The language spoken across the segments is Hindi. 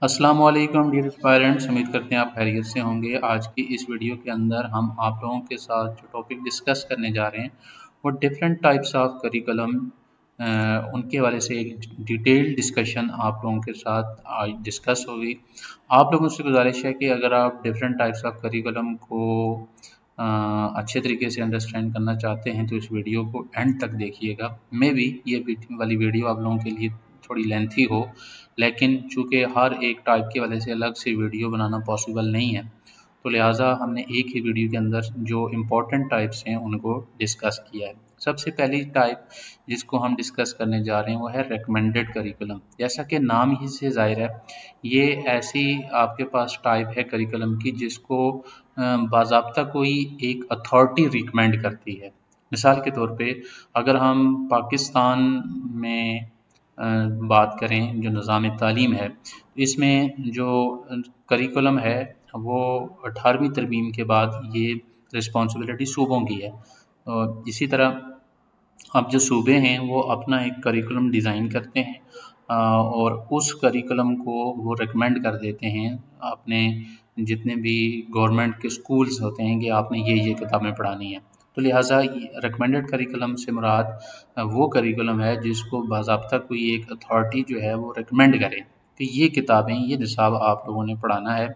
अस्सलाम वालेकुम डियर एस्पायरेंट्स, उम्मीद करते हैं आप खैरियत से होंगे। आज की इस वीडियो के अंदर हम आप लोगों के साथ जो टॉपिक डिस्कस करने जा रहे हैं वो डिफरेंट टाइप्स ऑफ करिकुलम, उनके हवाले से एक डिटेल्ड डिस्कशन आप लोगों के साथ आज डिस्कस होगी। आप लोगों से गुजारिश है कि अगर आप डिफरेंट टाइप्स ऑफ करिकुलम को अच्छे तरीके से अंडरस्टैंड करना चाहते हैं तो इस वीडियो को एंड तक देखिएगा। मे बी ये वाली वीडियो आप लोगों के लिए थोड़ी लेंथी हो, लेकिन चूँकि हर एक टाइप की वजह से अलग से वीडियो बनाना पॉसिबल नहीं है, तो लिहाजा हमने एक ही वीडियो के अंदर जो इम्पोर्टेंट टाइप्स हैं उनको डिस्कस किया है। सबसे पहली टाइप जिसको हम डिस्कस करने जा रहे हैं वो है रिकमेंडेड करिकुलम। जैसा कि नाम ही से ज़ाहिर है, ये ऐसी आपके पास टाइप है करिकुलम की जिसको बाज़ाब्ता कोई एक अथॉरिटी रिकमेंड करती है। मिसाल के तौर पे अगर हम पाकिस्तान में बात करें, जो निज़ाम तालीम है, इसमें जो करिकुलम है वो 18वीं तरमीम के बाद ये रिस्पॉन्सिबिलिटी सूबों की है। और इसी तरह अब जो सूबे हैं वो अपना एक करिकुलम डिज़ाइन करते हैं, और उस करिकुलम को वो रिकमेंड कर देते हैं अपने जितने भी गवर्नमेंट के स्कूल्स होते हैं कि आपने ये किताबें पढ़ानी है। तो लिहाजा रिकमेंडेड करिकुलम से मुराद वो करिकुलम है जिसको बाज़ाब्ता कोई एक अथॉरिटी जो है वो रिकमेंड करे कि ये किताबें, ये निसाब आप लोगों ने पढ़ाना है।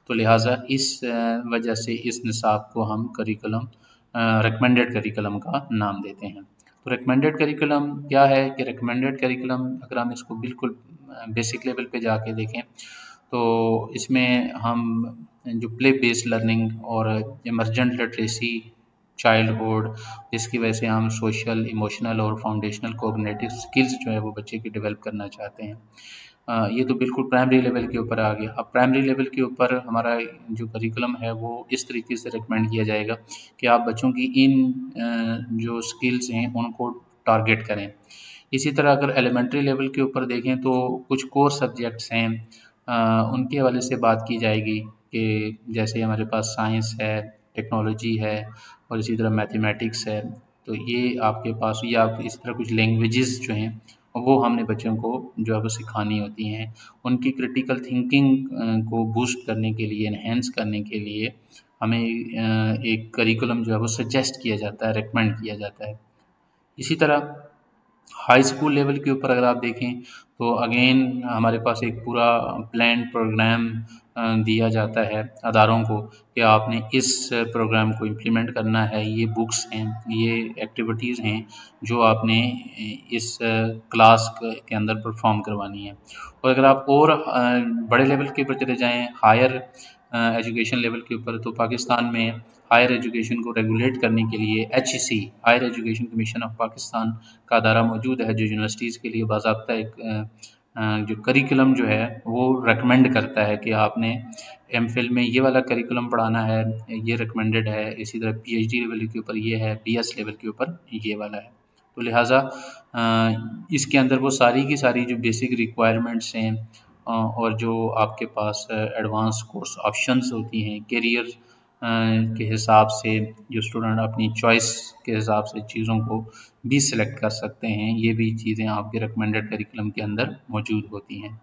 तो लिहाजा इस वजह से इस निसाब को हम करिकुलम रिकमेंडेड करिकुलम का नाम देते हैं। तो रिकमेंडेड करिकुलम क्या है कि रिकमेंडेड करिकुलम अगर हम इसको बिल्कुल बेसिक लेवल पे जाके देखें तो इसमें हम जो प्ले बेस्ड लर्निंग और इमर्जेंट लिटरेसी, चाइल्डहुड, जिसकी वजह से हम सोशल, इमोशनल और फाउंडेशनल कोग्निटिव स्किल्स जो है वो बच्चे की डेवलप करना चाहते हैं। ये तो बिल्कुल प्राइमरी लेवल के ऊपर आ गया। अब प्राइमरी लेवल के ऊपर हमारा जो करिकुलम है वो इस तरीके से रिकमेंड किया जाएगा कि आप बच्चों की इन जो स्किल्स हैं उनको टारगेट करें। इसी तरह अगर एलिमेंट्री लेवल के ऊपर देखें तो कुछ कोर सब्जेक्ट्स हैं, उनके हवाले से बात की जाएगी कि जैसे हमारे पास साइंस है, टेक्नोलॉजी है और इसी तरह मैथमेटिक्स है। तो ये आपके पास, या इस तरह कुछ लैंग्वेजेस जो हैं वो हमने बच्चों को जो है वो सिखानी होती हैं। उनकी क्रिटिकल थिंकिंग को बूस्ट करने के लिए, एनहेंस करने के लिए हमें एक करिकुलम जो है वो सजेस्ट किया जाता है, रिकमेंड किया जाता है। इसी तरह हाई स्कूल लेवल के ऊपर अगर आप देखें तो अगेन हमारे पास एक पूरा प्लान प्रोग्राम दिया जाता है अदारों को कि आपने इस प्रोग्राम को इम्प्लीमेंट करना है। ये बुक्स हैं, ये एक्टिविटीज़ हैं जो आपने इस क्लास के अंदर परफॉर्म करवानी है। और अगर आप और बड़े लेवल के ऊपर चले जाएँ, हायर एजुकेशन लेवल के ऊपर, तो पाकिस्तान में हायर एजुकेशन को रेगुलेट करने के लिए HEC, Higher Education Commission of Pakistan का अदारा मौजूद है जो यूनिवर्सिटीज़ के लिए बाज़ाब्ता एक जो करिकुलम जो है वो रिकमेंड करता है कि आपने एमफिल में ये वाला करिकुलम पढ़ाना है, ये रिकमेंडेड है। इसी तरह PhD लेवल के ऊपर ये है, BS लेवल के ऊपर ये वाला है। तो लिहाजा इसके अंदर वो सारी की सारी जो बेसिक रिक्वायरमेंट्स हैं और जो आपके पास एडवांस कोर्स ऑप्शंस होती हैं, करियर के हिसाब से जो स्टूडेंट अपनी चॉइस के हिसाब से चीज़ों को भी सिलेक्ट कर सकते हैं, ये भी चीज़ें आपके रिकमेंडेड करिकुलम के अंदर मौजूद होती हैं।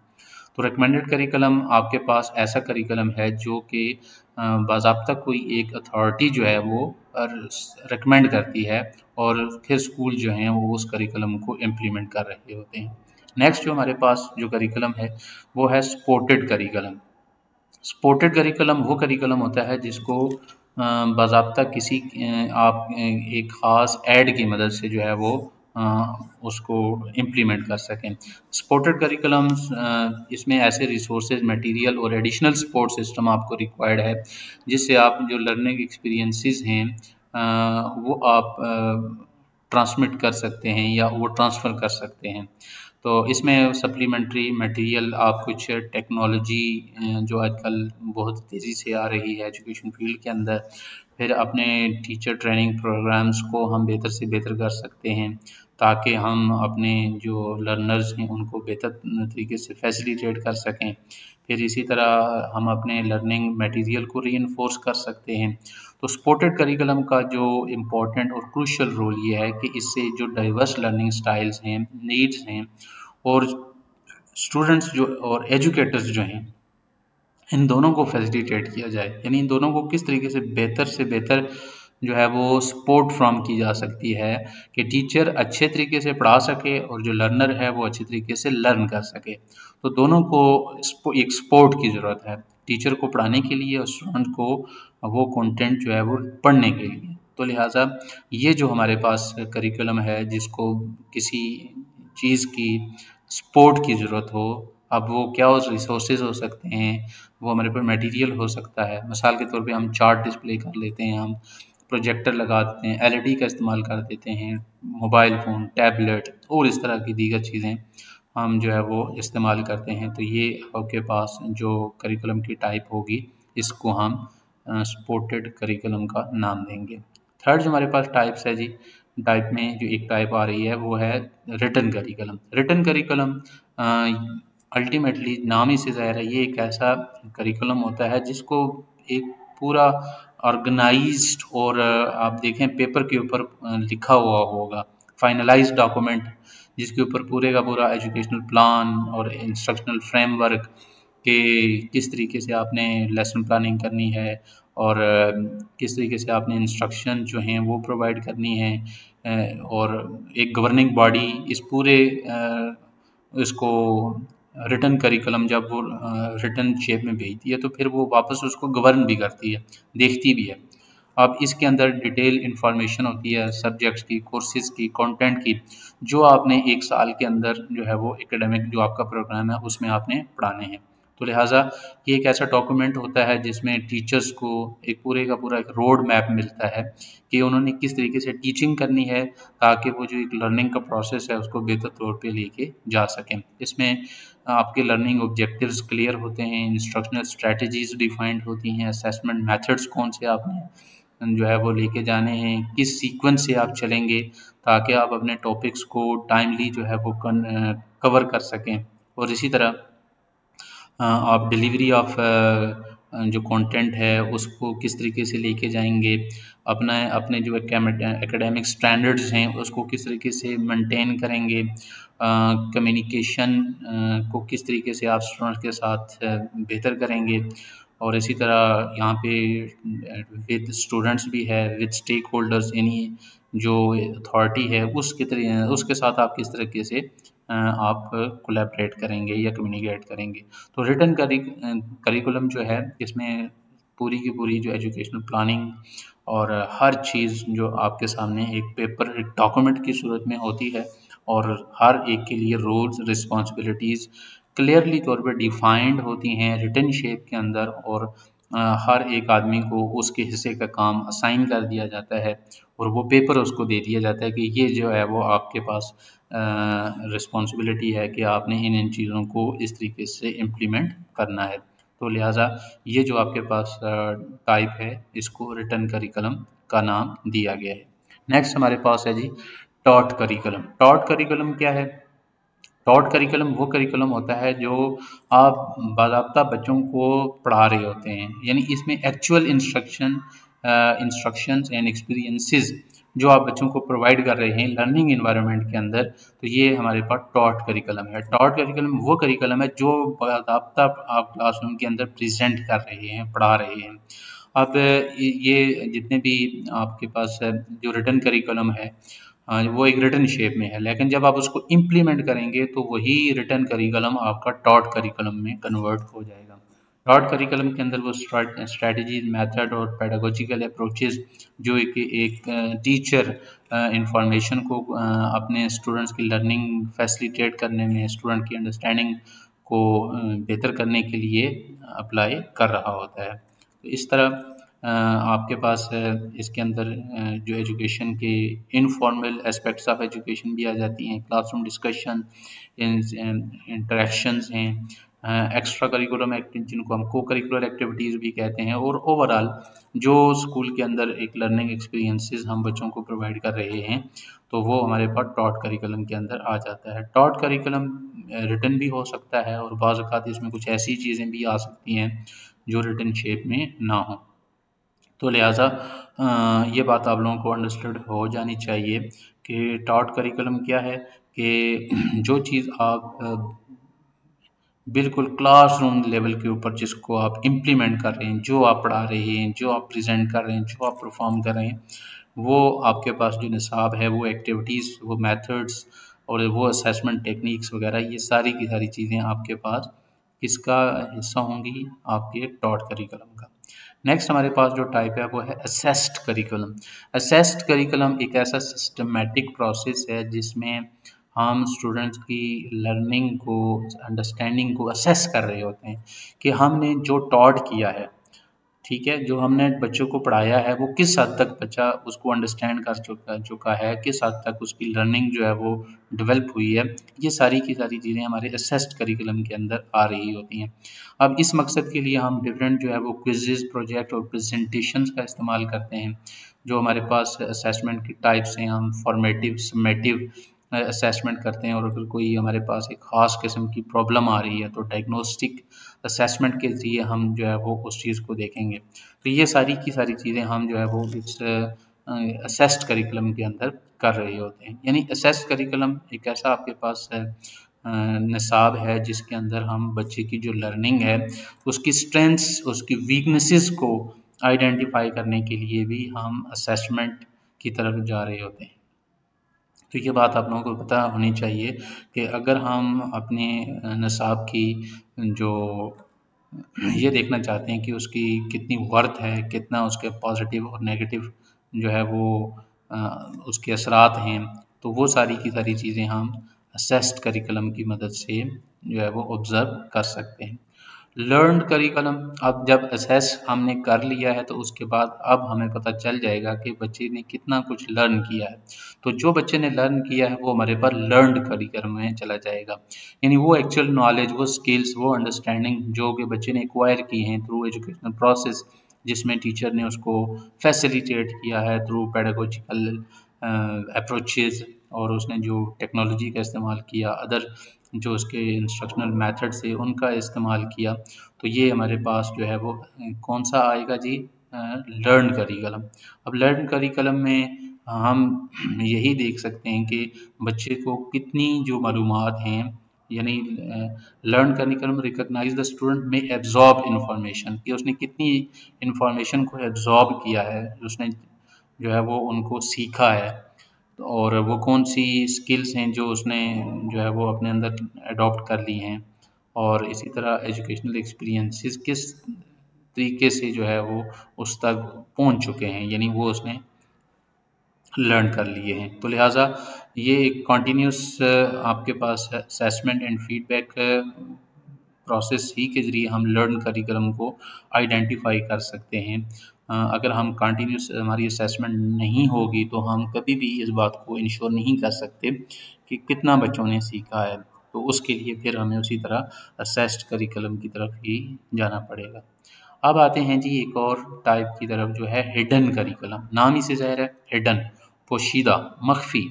तो रिकमेंडेड करिकुलम आपके पास ऐसा करिकुलम है जो कि बाज़ाब्ता कोई एक अथॉरिटी जो है वो रिकमेंड करती है और फिर स्कूल जो हैं वो उस करिकुलम को इम्प्लीमेंट कर रहे होते हैं। नेक्स्ट जो हमारे पास जो करिकुलम है वो है सपोर्टेड करिकुलम। सपोर्टेड करिकुलम वो करिकुलम होता है जिसको बाज़ाब्ता किसी आप एक ख़ास ऐड की मदद से जो है वो अ, उसको इम्प्लीमेंट कर सकें। सपोर्टेड करिकुलम्स इसमें ऐसे रिसोर्सेज, मटेरियल और एडिशनल सपोर्ट सिस्टम आपको रिक्वायर्ड है जिससे आप जो लर्निंग एक्सपीरियंसेस हैं वो आप ट्रांसमिट कर सकते हैं या वो ट्रांसफ़र कर सकते हैं। तो इसमें सप्लीमेंट्री मटेरियल आप कुछ टेक्नोलॉजी जो आजकल बहुत तेज़ी से आ रही है एजुकेशन फील्ड के अंदर, फिर अपने टीचर ट्रेनिंग प्रोग्राम्स को हम बेहतर से बेहतर कर सकते हैं ताकि हम अपने जो लर्नर्स हैं उनको बेहतर तरीके से फैसिलिटेट कर सकें। फिर इसी तरह हम अपने लर्निंग मटेरियल को रीइंफोर्स कर सकते हैं। तो सपोर्टेड करिकुलम का जो इम्पोर्टेंट और क्रूशियल रोल ये है कि इससे जो डाइवर्स लर्निंग स्टाइल्स हैं, नीड्स हैं और स्टूडेंट्स जो और एजुकेटर्स जो हैं, इन दोनों को फैसिलिटेट किया जाए, यानी इन दोनों को किस तरीके से बेहतर जो है वो सपोर्ट फ्रॉम की जा सकती है कि टीचर अच्छे तरीके से पढ़ा सके और जो लर्नर है वो अच्छे तरीके से लर्न कर सके। तो दोनों को एक सपोर्ट की ज़रूरत है, टीचर को पढ़ाने के लिए और स्टूडेंट को वो कंटेंट जो है वो पढ़ने के लिए। तो लिहाजा ये जो हमारे पास करिकुलम है, जिसको किसी चीज़ की सपोर्ट की ज़रूरत हो, अब वो क्या रिसोर्सेज हो सकते हैं, वो हमारे पास मटेरियल हो सकता है। मिसाल के तौर पे हम चार्ट डिस्प्ले कर लेते हैं, हम प्रोजेक्टर लगा देते हैं, एलईडी का इस्तेमाल कर देते हैं, मोबाइल फ़ोन, टैबलेट और इस तरह की दीगर चीज़ें हम जो है वो इस्तेमाल करते हैं। तो ये आपके पास जो करिकुलम की टाइप होगी, इसको हम सपोर्टेड करिकुलम का नाम देंगे। थर्ड जो हमारे पास टाइप्स है जी, टाइप में जो एक टाइप आ रही है वो है written curriculum. Written curriculum ultimately नाम ही से ज़ाहिर है, ये एक ऐसा करिकुलम होता है जिसको एक पूरा ऑर्गेनाइज्ड और आप देखें पेपर के ऊपर लिखा हुआ होगा, फाइनलाइज्ड डॉक्यूमेंट, जिसके ऊपर पूरे का पूरा एजुकेशनल प्लान और इंस्ट्रक्शनल फ्रेमवर्क कि किस तरीके से आपने लेसन प्लानिंग करनी है और किस तरीके से आपने इंस्ट्रक्शन जो हैं वो प्रोवाइड करनी है, और एक गवर्निंग बॉडी इस पूरे इसको रिटन करिकुलम जब वो रिटन शेप में भेजती है तो फिर वो वापस उसको गवर्न भी करती है, देखती भी है। अब इसके अंदर डिटेल इन्फॉर्मेशन होती है सब्जेक्ट्स की, कोर्सेज़ की, कंटेंट की, जो आपने एक साल के अंदर जो है वो एकेडमिक जो आपका प्रोग्राम है उसमें आपने पढ़ाने हैं। तो लिहाजा ये एक ऐसा डॉक्यूमेंट होता है जिसमें टीचर्स को एक पूरे का पूरा एक रोड मैप मिलता है कि उन्होंने किस तरीके से टीचिंग करनी है, ताकि वो जो एक लर्निंग का प्रोसेस है उसको बेहतर तौर पे लेके जा सकें। इसमें आपके लर्निंग ऑब्जेक्टिव्स क्लियर होते हैं, इंस्ट्रक्शनल स्ट्रेटजीज डिफाइंड होती हैं, असेसमेंट मेथड्स कौन से आपने जो है वो लेके जाने हैं, किस सीक्वेंस से आप चलेंगे ताकि आप अपने टॉपिक्स को टाइमली जो है वो कवर कर सकें। और इसी तरह आप डिलीवरी ऑफ जो कंटेंट है उसको किस तरीके से लेके जाएंगे, अपना अपने जो एकेडमिक स्टैंडर्ड्स हैं उसको किस तरीके से मेंटेन करेंगे, कम्युनिकेशन को किस तरीके से आप स्टूडेंट्स के साथ बेहतर करेंगे, और इसी तरह यहाँ पे विद स्टूडेंट्स भी है, विद स्टेक होल्डर्स, यानी जो अथॉरिटी है उसके साथ आप किस तरीके से आप कोलैबोरेट करेंगे या कम्युनिकेट करेंगे। तो रिटन करिकुलम जो है इसमें पूरी की पूरी जो एजुकेशनल प्लानिंग और हर चीज़ जो आपके सामने एक पेपर एक डॉक्यूमेंट की सूरत में होती है, और हर एक के लिए रोल्स रिस्पॉन्सिबिलिटीज़ क्लियरली तौर पे डिफाइंड होती हैं रिटन शेप के अंदर, और हर एक आदमी को उसके हिस्से का काम असाइन कर दिया जाता है और वो पेपर उसको दे दिया जाता है कि ये जो है वो आपके पास रिस्पॉन्सिबिलिटी है कि आपने इन चीज़ों को इस तरीके से इम्प्लीमेंट करना है। तो लिहाजा ये जो आपके पास टाइप है इसको रिटन करिकुलम का नाम दिया गया है। नेक्स्ट हमारे पास है जी टॉट करिकुलम। टॉट करिकुलम क्या है? टॉट करिकुलम वो करिकुलम होता है जो आप बाज़ाब्ता बच्चों को पढ़ा रहे होते हैं, यानी इसमें एक्चुअल इंस्ट्रक्शंस एंड एक्सपीरियंसेस जो आप बच्चों को प्रोवाइड कर रहे हैं लर्निंग इन्वायरमेंट के अंदर, तो ये हमारे पास टॉट करिकुलम है। टॉट करिकुलम वो करिकुलम है जो बाज़ाब्ता आप क्लासरूम के अंदर प्रेजेंट कर रहे हैं, पढ़ा रहे हैं। अब ये जितने भी आपके पास जो रिटन करिकुलम है, वो एक रिटन शेप में है, लेकिन जब आप उसको इम्प्लीमेंट करेंगे तो वही रिटन करिकुलम आपका टॉट करिकुलम में कन्वर्ट हो जाएगा। टॉट करिकुलम के अंदर वो स्ट्रैटेजीज, मेथड और पेडागोजिकल अप्रोचेस जो एक टीचर इंफॉर्मेशन को अपने स्टूडेंट्स की लर्निंग फैसिलिटेट करने में, स्टूडेंट की अंडरस्टैंडिंग को बेहतर करने के लिए अप्लाई कर रहा होता है। तो इस तरह आपके पास इसके अंदर जो एजुकेशन के इनफॉर्मल एस्पेक्ट्स ऑफ एजुकेशन भी आ जाती हैं, क्लासरूम डिस्कशन, इंटरेक्शंस हैं, एक्स्ट्रा करिकुलम एक्टिविटी जिनको हम को करिकुलर एक्टिविटीज़ भी कहते हैं, और ओवरऑल जो स्कूल के अंदर एक लर्निंग एक्सपीरियंसेस हम बच्चों को प्रोवाइड कर रहे हैं, तो वो हमारे पास टॉट करिकुलम के अंदर आ जाता है। टॉट करिकुलम रिटन भी हो सकता है और बाज़ औक़ात इसमें कुछ ऐसी चीज़ें भी आ सकती हैं जो रिटन शेप में ना हो। तो लिहाजा ये बात आप लोगों को अंडरस्टूड हो जानी चाहिए कि टॉट करिकुलम क्या है, कि जो चीज़ आप बिल्कुल क्लासरूम लेवल के ऊपर जिसको आप इम्प्लीमेंट कर रहे हैं, जो आप पढ़ा रहे हैं, जो आप प्रेज़ेंट कर रहे हैं, जो आप परफ़ॉर्म कर रहे हैं, वो आपके पास जो निसाब है, वो एक्टिविटीज़, वो मेथड्स और वो असेसमेंट टेक्निक्स वगैरह, ये सारी की सारी चीज़ें आपके पास किसका हिस्सा होंगी? आपके टॉट करिकुलम का। नेक्स्ट हमारे पास जो टाइप है वो है असेस्ड करिकुलम। असेस्ड करिकुलम एक ऐसा सिस्टमैटिक प्रोसेस है जिसमें हम स्टूडेंट्स की लर्निंग को, अंडरस्टैंडिंग को असेस कर रहे होते हैं कि हमने जो टॉट किया है, ठीक है, जो हमने बच्चों को पढ़ाया है वो किस हद तक बच्चा उसको अंडरस्टैंड कर चुका चुका है, किस हद तक उसकी लर्निंग जो है वो डेवलप हुई है। ये सारी की सारी चीज़ें हमारे असेस्ड करिकुलम के अंदर आ रही होती हैं। अब इस मकसद के लिए हम डिफरेंट जो है वो क्विज़ेज़, प्रोजेक्ट और प्रेजेंटेशंस का इस्तेमाल करते हैं। जो हमारे पास असेसमेंट की टाइप्स हैं, हम फॉर्मेटिव, समेटिव असेसमेंट करते हैं, और अगर कोई हमारे पास एक ख़ास किस्म की प्रॉब्लम आ रही है तो डायग्नोस्टिक असेसमेंट के ज़रिए हम जो है वो उस चीज़ को देखेंगे। तो ये सारी की सारी चीज़ें हम जो है वो इस असेस्ड करिकुलम के अंदर कर रहे होते हैं। यानी असेस्ड करिकुलम एक ऐसा आपके पास निसाब है जिसके अंदर हम बच्चे की जो लर्निंग है, उसकी स्ट्रेंथ्स, उसकी वीकनेसेस को आइडेंटिफाई करने के लिए भी हम असेसमेंट की तरफ जा रहे होते हैं। तो ये बात आप लोगों को पता होनी चाहिए कि अगर हम अपने निसाब की जो ये देखना चाहते हैं कि उसकी कितनी वर्थ है, कितना उसके पॉजिटिव और नेगेटिव जो है वो अ, उसके असरात हैं, तो वो सारी की सारी चीज़ें हम असेस्ड करिकुलम की मदद से जो है वो ऑब्ज़र्व कर सकते हैं। लर्न्ड करिकुलम, अब जब असेस हमने कर लिया है तो उसके बाद अब हमें पता चल जाएगा कि बच्चे ने कितना कुछ लर्न किया है। तो जो बच्चे ने लर्न किया है वो हमारे पास लर्न्ड करिकुलम में चला जाएगा। यानी वो एक्चुअल नॉलेज, वो स्किल्स, वो अंडरस्टैंडिंग जो कि बच्चे ने एक्वायर की हैं थ्रू एजुकेशनल प्रोसेस, जिसमें टीचर ने उसको फैसिलिटेट किया है थ्रू पेडागोजिकल अप्रोचेज़, और उसने जो टेक्नोलॉजी का इस्तेमाल किया, अदर जो उसके इंस्ट्रक्शनल मेथड्स थे उनका इस्तेमाल किया, तो ये हमारे पास जो है वो कौन सा आएगा जी? Learn curriculum. अब लर्न करिकुलम में हम यही देख सकते हैं कि बच्चे को कितनी जो मालूमात हैं, यानी learn curriculum recognise the student में एब्जॉर्ब इंफॉर्मेशन, कि उसने कितनी इंफॉर्मेशन को एब्जॉर्ब किया है, उसने जो है वो उनको सीखा है, और वो कौन सी स्किल्स हैं जो उसने जो है वो अपने अंदर अडॉप्ट कर ली हैं, और इसी तरह एजुकेशनल एक्सपीरियंसेस किस तरीके से जो है वो उस तक पहुंच चुके हैं, यानी वो उसने लर्न कर लिए हैं। तो लिहाजा ये एक कॉन्टीन्यूस आपके पास असेसमेंट एंड फीडबैक प्रोसेस ही के ज़रिए हम लर्न करिकुलम को आइडेंटिफाई कर सकते हैं। अगर हम कंटिन्यूस हमारी असेसमेंट नहीं होगी तो हम कभी भी इस बात को इंश्योर नहीं कर सकते कि कितना बच्चों ने सीखा है। तो उसके लिए फिर हमें उसी तरह असेस्ड करिकुलम की तरफ ही जाना पड़ेगा। अब आते हैं जी एक और टाइप की तरफ, जो है हिडन करिकुलम। नाम ही से ज़ाहिर है, हिडन, पोशीदा, मख्फी,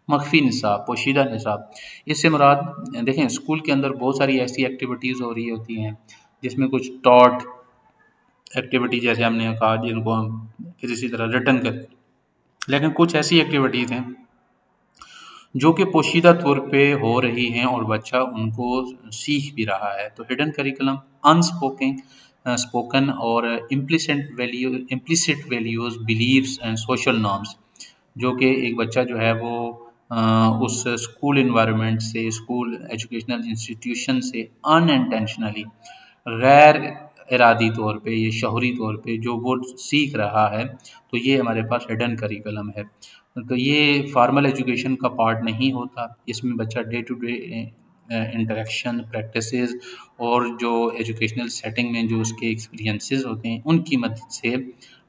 मख्फी निसाब, पोशीदा निसाब। इससे मुराद, देखें, स्कूल के अंदर बहुत सारी ऐसी एक्टिविटीज़ हो रही होती हैं जिसमें कुछ टॉट एक्टिविटी, जैसे हमने कहा, जिनको हम किसी तरह रिटर्न कर, लेकिन कुछ ऐसी एक्टिविटीज़ हैं जो कि पोशीदा तौर पे हो रही हैं और बच्चा उनको सीख भी रहा है। तो हिडन करिकुलम अनस्पोकन स्पोकन और implicit values, beliefs and social norms, जो कि एक बच्चा जो है वो उस स्कूल इन्वायरमेंट से, स्कूल एजुकेशनल इंस्टीट्यूशन से अनइंटेंशनली, गैर इरादी तौर पे, ये शहुरी तौर पे जो वो सीख रहा है, तो ये हमारे पास हिडन करिकुलम है। तो ये फॉर्मल एजुकेशन का पार्ट नहीं होता, इसमें बच्चा day to day interaction, practices और जो एजुकेशनल सेटिंग में जो उसके एक्सपीरियंसेस होते हैं उनकी मदद से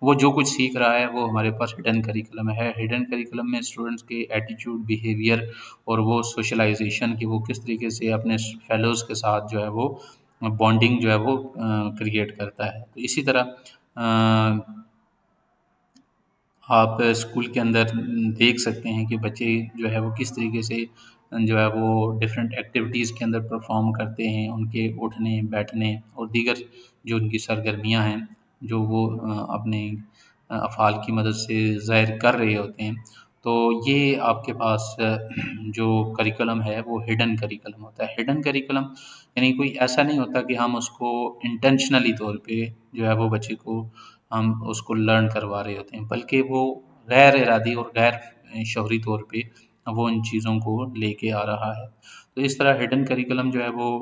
वो जो कुछ सीख रहा है वो हमारे पास हिडन करिकुलम है। हिडन करिकुलम में स्टूडेंट्स के एटीट्यूड, बिहेवियर और वो सोशलाइजेशन की, वो किस तरीके से अपने फेलोज़ के साथ जो है वो बॉन्डिंग जो है वो क्रिएट करता है। तो इसी तरह आप स्कूल के अंदर देख सकते हैं कि बच्चे जो है वो किस तरीके से जो है वो डिफरेंट एक्टिविटीज़ के अंदर परफॉर्म करते हैं, उनके उठने, बैठने और दीगर जो उनकी सरगर्मियाँ हैं, जो वो अपने अफ़ाल की मदद से ज़ाहिर कर रहे होते हैं। तो ये आपके पास जो करिकुलम है वो हिडन करिकुलम होता है। हिडन करिकुलम यानी कोई ऐसा नहीं होता कि हम उसको इंटेंशनली तौर पे जो है वो बच्चे को हम उसको लर्न करवा रहे होते हैं, बल्कि वो गैर इरादी और गैर शौहरी तौर पे वो उन चीज़ों को लेके आ रहा है। तो इस तरह हिडन करिकुलम जो है वो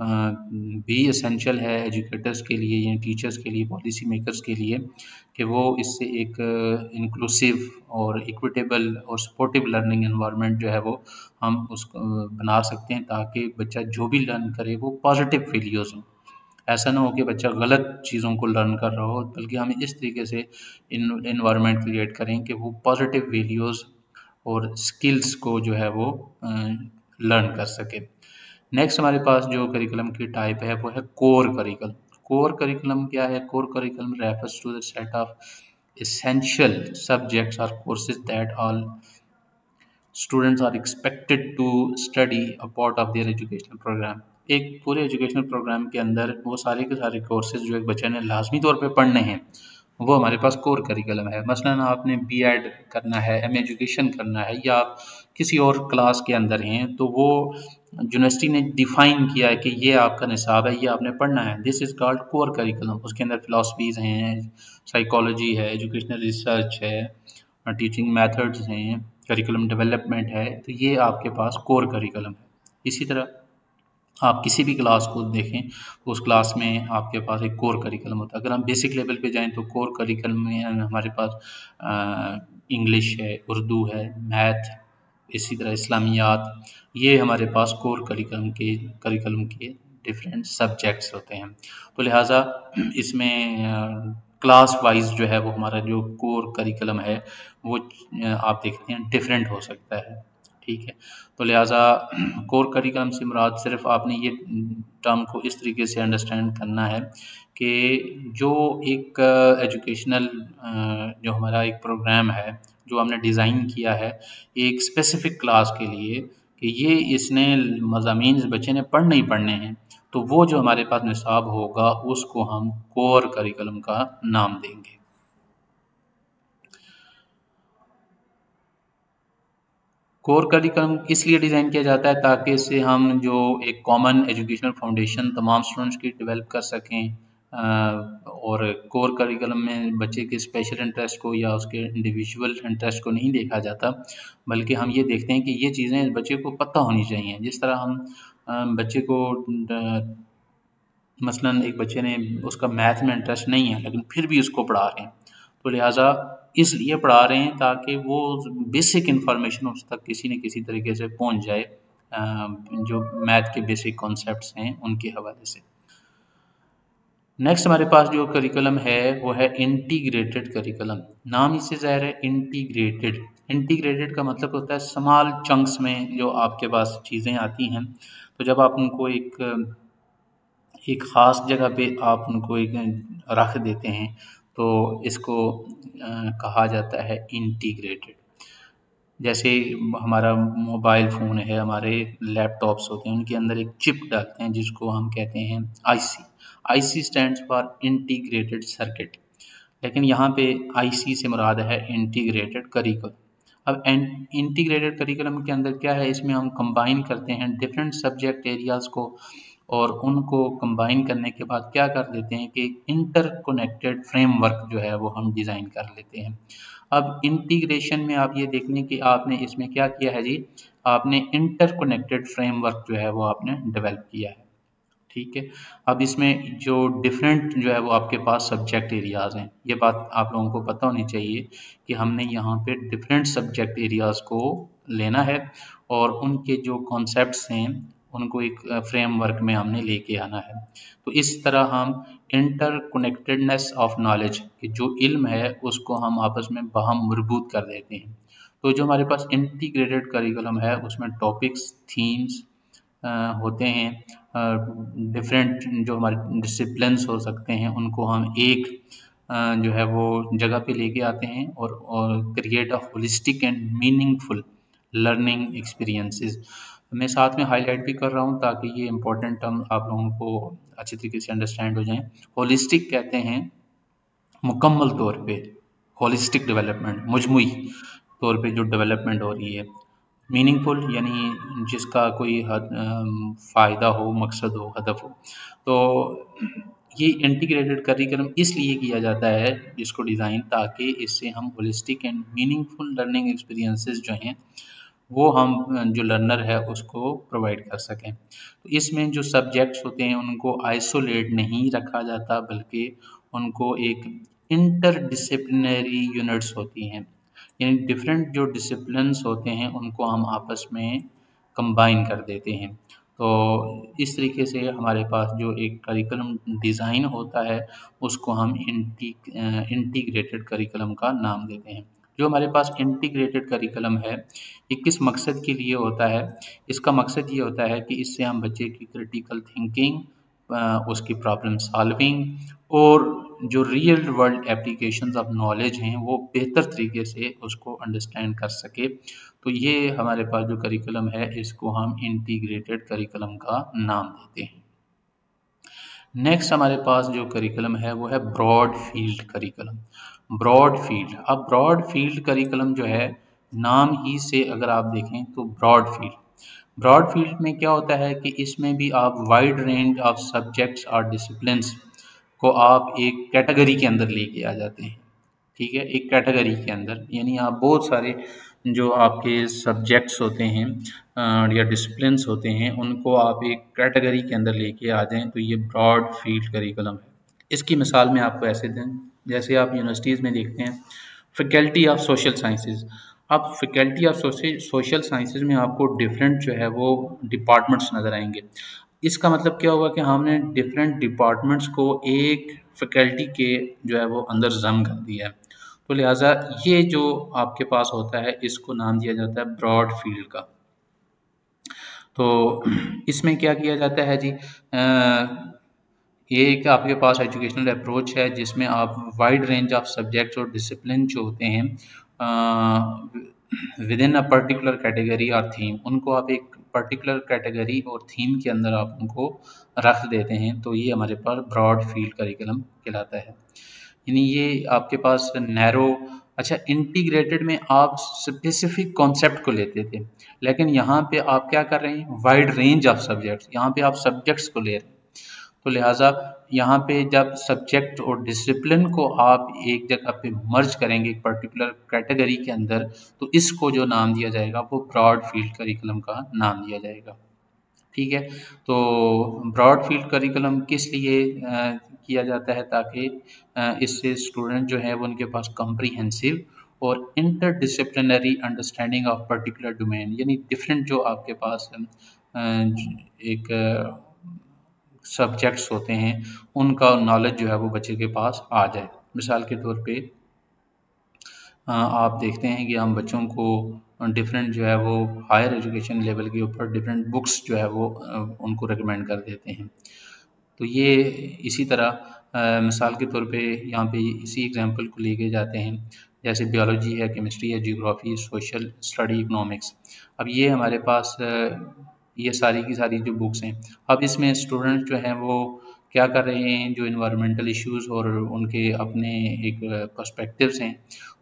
भी एसेंशियल है एजुकेटर्स के लिए या टीचर्स के लिए, पॉलिसी मेकर्स के लिए, कि वो इससे एक इंक्लूसिव और इक्विटेबल और सपोर्टिव लर्निंग एनवायरनमेंट जो है वो हम उसको बना सकते हैं, ताकि बच्चा जो भी लर्न करे वो पॉजिटिव वैल्यूज़ हों। ऐसा ना हो कि बच्चा गलत चीज़ों को लर्न कर रहा हो, बल्कि हम इस तरीके से इन्वायरमेंट क्रिएट करें कि वो पॉजिटिव वैल्यूज़ और स्किल्स को जो है वो लर्न कर सके। नेक्स्ट हमारे पास जो करिकुलम की टाइप है वो है कोर करिकुलम। कोर करिकुलम क्या है? Core curriculum refers to the set of essential subjects or courses that all students are expected to study a part of their educational program। एक पूरे एजुकेशनल प्रोग्राम के अंदर वो सारे के सारे कोर्सेज जो एक बच्चे ने लाजमी तौर पे पढ़ने हैं, वो हमारे पास कोर करिकुलम है। मसलन आपने बीएड करना है, एम एजुकेशन करना है, या आप किसी और क्लास के अंदर हैं, तो वो यूनिवर्सिटी ने डिफ़ाइन किया है कि ये आपका निसाब है, ये आपने पढ़ना है। This is called core curriculum. उसके अंदर फ़िलासफ़ीज़ हैं, साइकोलॉजी है, एजुकेशनल रिसर्च है, टीचिंग मेथड्स हैं, करिकुलम डेवलपमेंट है, तो ये आपके पास कोर करिकुलम है। इसी तरह आप किसी भी क्लास को देखें तो उस क्लास में आपके पास एक कोर करिकुलम होता है। अगर हम बेसिक लेवल पे जाएँ तो कोर करिकुलम में हमारे पास इंग्लिश है, उर्दू है, मैथ, इसी तरह इस्लामियात, ये हमारे पास कोर करिकुलम के डिफरेंट सब्जेक्ट्स होते हैं। तो लिहाजा इसमें क्लास वाइज जो है वो हमारा जो कोर करिकुलम है वो आप देखते हैं डिफरेंट हो सकता है, ठीक है। तो लिहाजा कोर करिकुलम से मुराद सिर्फ आपने ये टर्म को इस तरीके से अंडरस्टैंड करना है कि जो एक एजुकेशनल जो हमारा एक प्रोग्राम है जो हमने डिज़ाइन किया है एक स्पेसिफिक क्लास के लिए, कि ये इसने मज़ामीन बच्चे ने पढ़ने ही पढ़ने हैं, तो वो जो हमारे पास निसाब होगा उसको हम कोर करिकुलम का नाम देंगे। कोर करिकुलम इसलिए डिज़ाइन किया जाता है ताकि इससे हम जो एक कॉमन एजुकेशनल फाउंडेशन तमाम स्टूडेंट्स की डेवलप कर सकें, और कोर करिकुलम में बच्चे के स्पेशल इंटरेस्ट को या उसके इंडिविजुअल इंटरेस्ट को नहीं देखा जाता, बल्कि हम ये देखते हैं कि ये चीज़ें बच्चे को पता होनी चाहिए। जिस तरह हम बच्चे को मसलन एक बच्चे ने उसका मैथ में इंटरेस्ट नहीं है लेकिन फिर भी उसको पढ़ा रहे हैं, तो लिहाजा इसलिए पढ़ा रहे हैं ताकि वो बेसिक इन्फॉर्मेशन उस तक किसी न किसी तरीके से पहुंच जाए, जो मैथ के बेसिक कॉन्सेप्ट्स हैं उनके हवाले से। नेक्स्ट हमारे पास जो करिकुलम है वो है इंटीग्रेटेड करिकुलम। नाम ही से ज़ाहिर है इंटीग्रेटेड। इंटीग्रेटेड का मतलब होता है स्मॉल चंक्स में जो आपके पास चीज़ें आती हैं, तो जब आप उनको एक ख़ास जगह पे आप उनको एक रख देते हैं, तो इसको कहा जाता है इंटीग्रेटेड। जैसे हमारा मोबाइल फ़ोन है, हमारे लैपटॉप्स होते हैं, उनके अंदर एक चिप डालते हैं जिसको हम कहते हैं IC. IC stands for integrated circuit. लेकिन यहाँ पे आईसी से मुराद है इंटीग्रेटेड करिकुलम। अब इंटीग्रेटेड करिकुलम के अंदर क्या है, इसमें हम कंबाइन करते हैं डिफरेंट सब्जेक्ट एरियाज़ को, और उनको कंबाइन करने के बाद क्या कर देते हैं कि इंटरकनेक्टेड फ्रेमवर्क जो है वो हम डिज़ाइन कर लेते हैं। अब इंटीग्रेशन में आप ये देख लें कि आपने इसमें क्या किया है जी, आपने इंटरकनेक्टेड फ्रेमवर्क जो है वो आपने डेवलप किया है, ठीक है। अब इसमें जो डिफरेंट जो है वो आपके पास सब्जेक्ट एरियाज़ हैं, ये बात आप लोगों को पता होनी चाहिए कि हमने यहाँ पे डिफरेंट सब्जेक्ट एरियाज़ को लेना है और उनके जो कॉन्सेप्ट्स हैं उनको एक फ्रेमवर्क में हमने लेके आना है। तो इस तरह हम इंटरकनेक्टेडनेस ऑफ नॉलेज कि जो इल्म है उसको हम आपस में बाहम मरबूत कर देते हैं। तो जो हमारे पास इंटीग्रेटेड करिकुलम है उसमें टॉपिक्स, थीम्स होते हैं, डिफरेंट जो हमारे डिसिप्लिन्स हो सकते हैं उनको हम एक जो है वो जगह पे लेके आते हैं, और create a holistic and meaningful learning experiences. मैं साथ में हाईलाइट भी कर रहा हूँ ताकि ये इंपॉर्टेंट टर्म आप लोगों को अच्छी तरीके से अंडरस्टैंड हो जाएं। होलिस्टिक कहते हैं मुकम्मल तौर पे, होलिस्टिक डेवलपमेंट, मजमुई तौर पे जो डेवलपमेंट हो रही है। मीनिंगफुल यानी जिसका कोई फ़ायदा हो, मकसद हो, हदफ हो। तो ये इंटीग्रेटेड करिकुलम इसलिए किया जाता है इसको डिज़ाइन, ताकि इससे हम holistic and meaningful learning experiences जो हैं वो हम जो लर्नर है उसको प्रोवाइड कर सकें। तो इसमें जो सब्जेक्ट्स होते हैं उनको आइसोलेट नहीं रखा जाता, बल्कि उनको एक इंटरडिसिप्लिनरी यूनिट्स होती हैं, यानी डिफरेंट जो डिसिप्लिन्स होते हैं उनको हम आपस में कंबाइन कर देते हैं। तो इस तरीके से हमारे पास जो एक करिकुलम डिज़ाइन होता है उसको हम इंटीग्रेटेड करिकुलम का नाम देते हैं। जो हमारे पास इंटीग्रेटेड करिकुलम है ये किस मकसद के लिए होता है? इसका मकसद ये होता है कि इससे हम बच्चे की क्रिटिकल थिंकिंग, उसकी प्रॉब्लम सॉल्विंग और जो real world applications of knowledge हैं वो बेहतर तरीके से उसको अंडरस्टैंड कर सके। तो ये हमारे पास जो करिकुलम है इसको हम इंटीग्रेटेड करिकुलम का नाम देते हैं। नेक्स्ट हमारे पास जो करिकुलम है वो है broad field curriculum. Broad field, अब ब्रॉड फील्ड करिकुलम जो है नाम ही से अगर आप देखें तो ब्रॉड फील्ड में क्या होता है कि इसमें भी आप वाइड रेंज ऑफ सब्जेक्ट्स और डिसिप्लिन्स को आप एक कैटेगरी के अंदर लेके आ जाते हैं। ठीक है, एक कैटेगरी के अंदर यानी आप बहुत सारे जो आपके सब्जेक्ट्स होते हैं या डिसिप्लिन्स होते हैं उनको आप एक कैटेगरी के अंदर लेके आ जाएं, तो ये ब्रॉड फील्ड करिकुलम है। इसकी मिसाल मैं आपको ऐसे दें, जैसे आप यूनिवर्सिटीज़ में देखते हैं फैकल्टी ऑफ सोशल साइंसेज। अब फैकल्टी ऑफ सोशल साइंसेज में आपको डिफरेंट जो है वो डिपार्टमेंट्स नज़र आएंगे। इसका मतलब क्या होगा कि हमने डिफरेंट डिपार्टमेंट्स को एक फैकल्टी के जो है वो अंदर ज़म कर दिया है। तो लिहाजा ये जो आपके पास होता है इसको नाम दिया जाता है ब्रॉड फील्ड का। तो इसमें क्या किया जाता है जी, ये एक आपके पास एजुकेशनल अप्रोच है जिसमें आप वाइड रेंज ऑफ सब्जेक्ट्स और डिसिप्लिन जो होते हैं with in a particular category और थीम, उनको आप एक पर्टिकुलर कैटेगरी और थीम के अंदर आप उनको रख देते हैं। तो ये हमारे पास ब्रॉड फील्ड करिकुलम कहलाता है। यानी ये आपके पास नैरो, अच्छा इंटीग्रेटेड में आप स्पेसिफिक कॉन्सेप्ट को लेते थे, लेकिन यहाँ पे आप क्या कर रहे हैं, वाइड रेंज ऑफ सब्जेक्ट्स, यहाँ पे आप सब्जेक्ट्स को ले रहे हैं। तो लिहाजा यहाँ पे जब सब्जेक्ट और डिसिप्लिन को आप एक जगह पे मर्ज करेंगे एक पर्टिकुलर कैटेगरी के अंदर, तो इसको जो नाम दिया जाएगा वो ब्रॉड फील्ड करिकुलम का नाम दिया जाएगा। ठीक है, तो ब्रॉड फील्ड करिकुलम किस लिए किया जाता है, ताकि इससे स्टूडेंट जो है वो उनके पास कॉम्प्रिहेंसिव और interdisciplinary understanding of particular domain, यानी डिफरेंट जो आपके पास एक सब्जेक्ट्स होते हैं उनका नॉलेज जो है वो बच्चे के पास आ जाए। मिसाल के तौर पे आप देखते हैं कि हम बच्चों को डिफरेंट जो है वो हायर एजुकेशन लेवल के ऊपर डिफरेंट बुक्स जो है वो उनको रिकमेंड कर देते हैं। तो ये इसी तरह मिसाल के तौर पे यहाँ पे इसी एग्जांपल को लेके जाते हैं, जैसे बायोलॉजी है, केमिस्ट्री है, जियोग्राफी, सोशल स्टडी, इकोनॉमिक्स। अब ये हमारे पास ये सारी की सारी जो बुक्स हैं, अब इसमें स्टूडेंट जो हैं वो क्या कर रहे हैं, जो इन्वायरमेंटल इश्यूज़ और उनके अपने एक पर्सपेक्टिव्स हैं,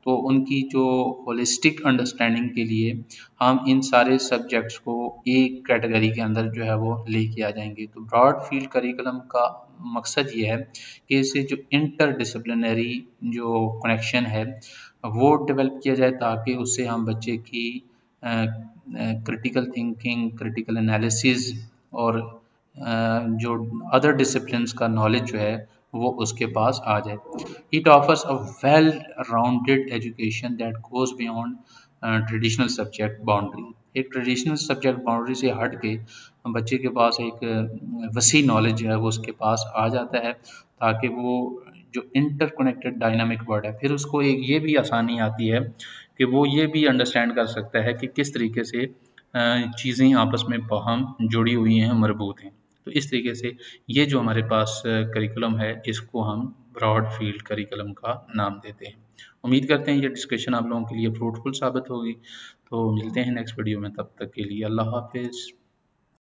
तो उनकी जो होलिस्टिक अंडरस्टैंडिंग के लिए हम इन सारे सब्जेक्ट्स को एक कैटेगरी के अंदर जो है वो लेके आ जाएंगे। तो ब्रॉड फील्ड करिकुलम का मकसद ये है कि इससे जो इंटरडिसिप्लिनरी जो कनेक्शन है वो डेवलप किया जाए, ताकि उससे हम बच्चे की क्रिटिकल थिंकिंग, क्रिटिकल एनालिसिस और जो अदर डिसिप्लिन्स का नॉलेज जो है वो उसके पास आ जाए। It offers a well rounded education that goes beyond traditional subject boundary. एक ट्रेडिशनल सब्जेक्ट बाउंड्री से हट के बच्चे के पास एक वसी नॉलेज जो है वो उसके पास आ जाता है, ताकि वो जो इंटरकनेक्टेड डायनामिक वर्ड है फिर उसको एक ये भी आसानी आती है कि वो ये भी अंडरस्टैंड कर सकता है कि किस तरीके से चीज़ें आपस में बाहम जुड़ी हुई हैं, मरबूत हैं। तो इस तरीके से ये जो हमारे पास करिकुलम है इसको हम ब्रॉड फील्ड करिकुलम का नाम देते हैं। उम्मीद करते हैं ये डिस्कशन आप लोगों के लिए फ्रूटफुल साबित होगी। तो मिलते हैं नेक्स्ट वीडियो में, तब तक के लिए अल्लाह हाफिज़।